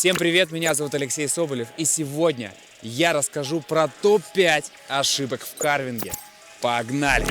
Всем привет, меня зовут Алексей Соболев, и сегодня я расскажу про топ-5 ошибок в карвинге. Погнали!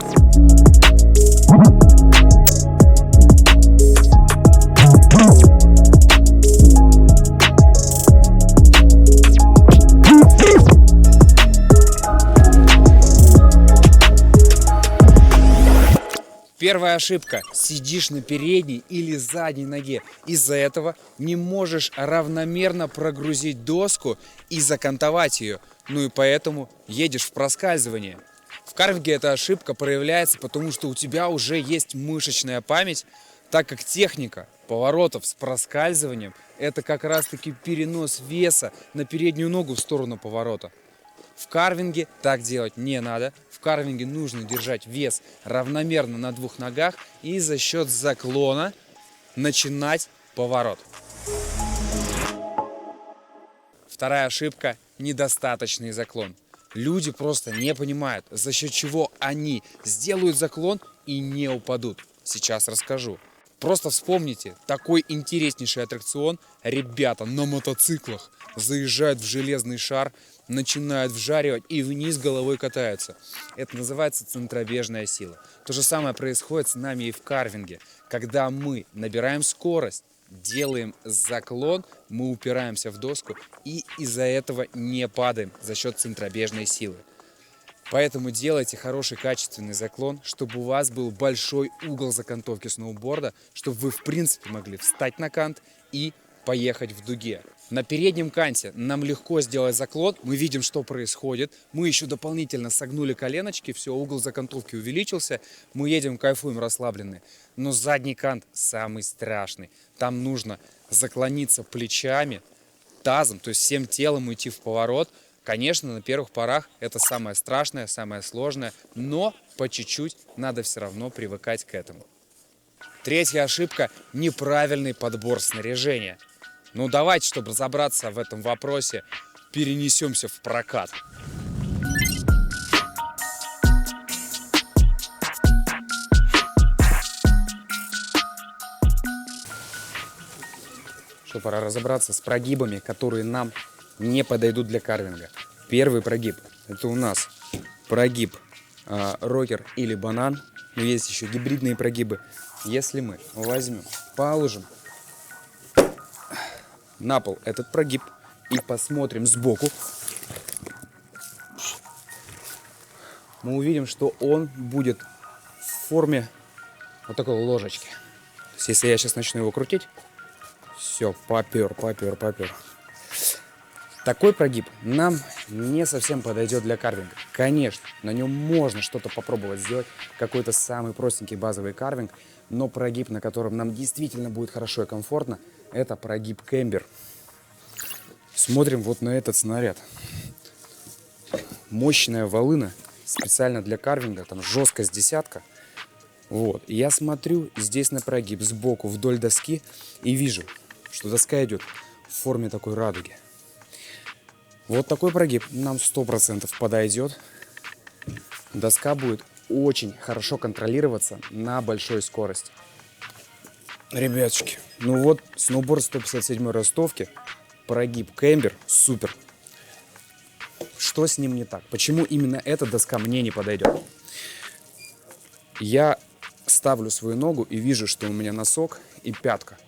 Первая ошибка. Сидишь на передней или задней ноге. Из-за этого не можешь равномерно прогрузить доску и закантовать ее. Ну и поэтому едешь в проскальзывание. В карвинге эта ошибка проявляется, потому что у тебя уже есть мышечная память, так как техника поворотов с проскальзыванием – это как раз-таки перенос веса на переднюю ногу в сторону поворота. В карвинге так делать не надо. В карвинге нужно держать вес равномерно на двух ногах и за счет заклона начинать поворот. Вторая ошибка – недостаточный заклон. Люди просто не понимают, за счет чего они сделают заклон и не упадут. Сейчас расскажу. Просто вспомните такой интереснейший аттракцион. Ребята на мотоциклах заезжают в железный шар, начинают вжаривать и вниз головой катаются. Это называется центробежная сила. То же самое происходит с нами и в карвинге. Когда мы набираем скорость, делаем заклон, мы упираемся в доску и из-за этого не падаем за счет центробежной силы. Поэтому делайте хороший качественный заклон, чтобы у вас был большой угол закантовки сноуборда, чтобы вы в принципе могли встать на кант и поехать в дуге. На переднем канте нам легко сделать заклон, мы видим, что происходит. Мы еще дополнительно согнули коленочки, все, угол закантовки увеличился, мы едем, кайфуем, расслаблены. Но задний кант самый страшный. Там нужно заклониться плечами, тазом, то есть всем телом уйти в поворот. Конечно, на первых порах это самое страшное, самое сложное, но по чуть-чуть надо все равно привыкать к этому. Третья ошибка – неправильный подбор снаряжения. Ну давайте, чтобы разобраться в этом вопросе, перенесемся в прокат. Что, пора разобраться с прогибами, которые нам не подойдут для карвинга. Первый прогиб – это у нас прогиб рокер или банан. Но есть еще гибридные прогибы. Если мы возьмем, положим на пол этот прогиб и посмотрим сбоку, мы увидим, что он будет в форме вот такой ложечки. То есть, если я сейчас начну его крутить, все, попер. Такой прогиб нам не совсем подойдет для карвинга. Конечно, на нем можно что-то попробовать сделать, какой-то самый простенький базовый карвинг, но прогиб, на котором нам действительно будет хорошо и комфортно, это прогиб кембер. Смотрим вот на этот снаряд. Мощная волына, специально для карвинга, там жесткость десятка. Вот. И я смотрю здесь на прогиб сбоку вдоль доски и вижу, что доска идет в форме такой радуги. Вот такой прогиб нам 100% подойдет. Доска будет очень хорошо контролироваться на большой скорости. Ребятушки, ну вот сноуборд 157 ростовки, прогиб кембер, супер. Что с ним не так? Почему именно эта доска мне не подойдет? Я ставлю свою ногу и вижу, что у меня носок и пятка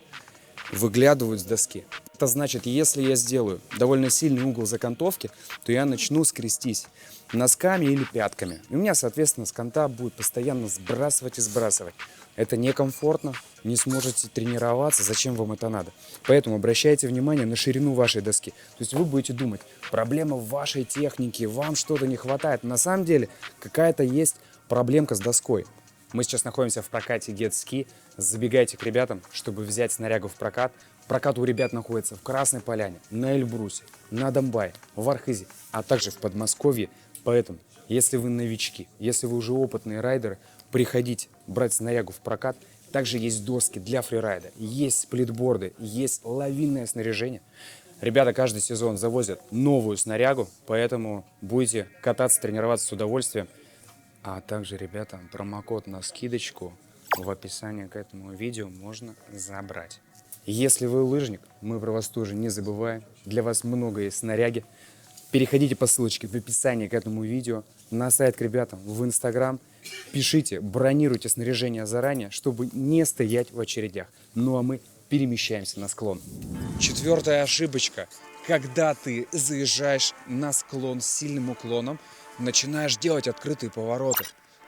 выглядывают с доски. Это значит, если я сделаю довольно сильный угол закантовки, то я начну скрестись носками или пятками. И у меня, соответственно, с канта будет постоянно сбрасывать и сбрасывать. Это некомфортно, не сможете тренироваться, зачем вам это надо. Поэтому обращайте внимание на ширину вашей доски. То есть вы будете думать, проблема в вашей технике, вам что-то не хватает. На самом деле какая-то есть проблемка с доской. Мы сейчас находимся в прокате Get Ski. Забегайте к ребятам, чтобы взять снарягу в прокат. Прокат у ребят находится в Красной Поляне, на Эльбрусе, на Домбае, в Архизе, а также в Подмосковье. Поэтому, если вы новички, если вы уже опытные райдеры, приходите брать снарягу в прокат. Также есть доски для фрирайда, есть сплитборды, есть лавинное снаряжение. Ребята каждый сезон завозят новую снарягу, поэтому будете кататься, тренироваться с удовольствием. А также, ребята, промокод на скидочку в описании к этому видео можно забрать. Если вы лыжник, мы про вас тоже не забываем. Для вас много есть снаряги. Переходите по ссылочке в описании к этому видео, на сайт к ребятам, в Инстаграм. Пишите, бронируйте снаряжение заранее, чтобы не стоять в очередях. Ну а мы перемещаемся на склон. Четвертая ошибочка. Когда ты заезжаешь на склон с сильным уклоном, начинаешь делать открытые повороты.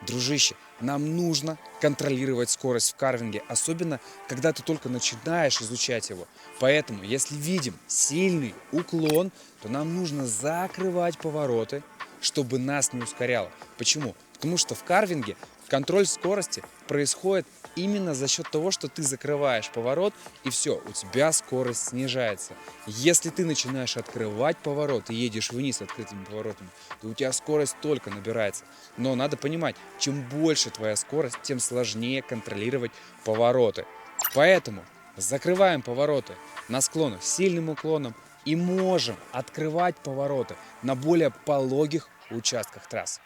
Дружище, нам нужно контролировать скорость в карвинге, особенно когда ты только начинаешь изучать его. Поэтому, если видим сильный уклон, то нам нужно закрывать повороты, чтобы нас не ускоряло. Почему? Потому что в карвинге контроль скорости происходит именно за счет того, что ты закрываешь поворот, и все, у тебя скорость снижается. Если ты начинаешь открывать поворот и едешь вниз открытыми поворотами, то у тебя скорость только набирается. Но надо понимать, чем больше твоя скорость, тем сложнее контролировать повороты. Поэтому закрываем повороты на склонах с сильным уклоном и можем открывать повороты на более пологих участках трасс.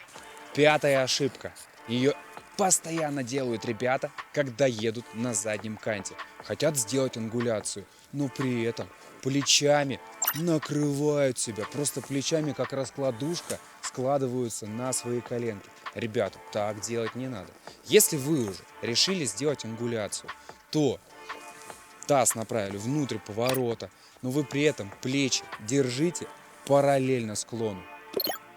Пятая ошибка. Ее постоянно делают ребята, когда едут на заднем канте. Хотят сделать ангуляцию, но при этом плечами накрывают себя. Просто плечами, как раскладушка, складываются на свои коленки. Ребята, так делать не надо. Если вы уже решили сделать ангуляцию, то таз направили внутрь поворота, но вы при этом плечи держите параллельно склону.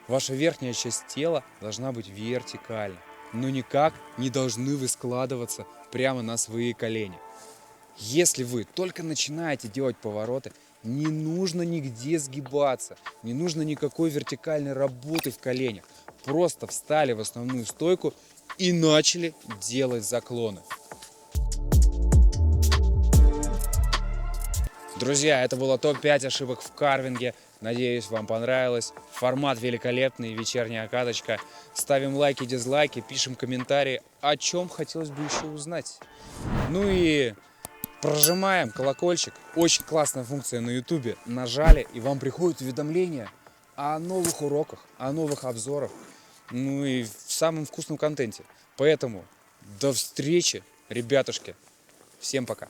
Ваша верхняя часть тела должна быть вертикальна, но никак не должны вы складываться прямо на свои колени. Если вы только начинаете делать повороты, не нужно нигде сгибаться, не нужно никакой вертикальной работы в коленях. Просто встали в основную стойку и начали делать заклоны. Друзья, это было топ-5 ошибок в карвинге. Надеюсь, вам понравилось. Формат великолепный, вечерняя каточка. Ставим лайки, дизлайки, пишем комментарии, о чем хотелось бы еще узнать. Ну и прожимаем колокольчик. Очень классная функция на YouTube. Нажали, и вам приходят уведомления о новых уроках, о новых обзорах. Ну и в самом вкусном контенте. Поэтому до встречи, ребятушки. Всем пока.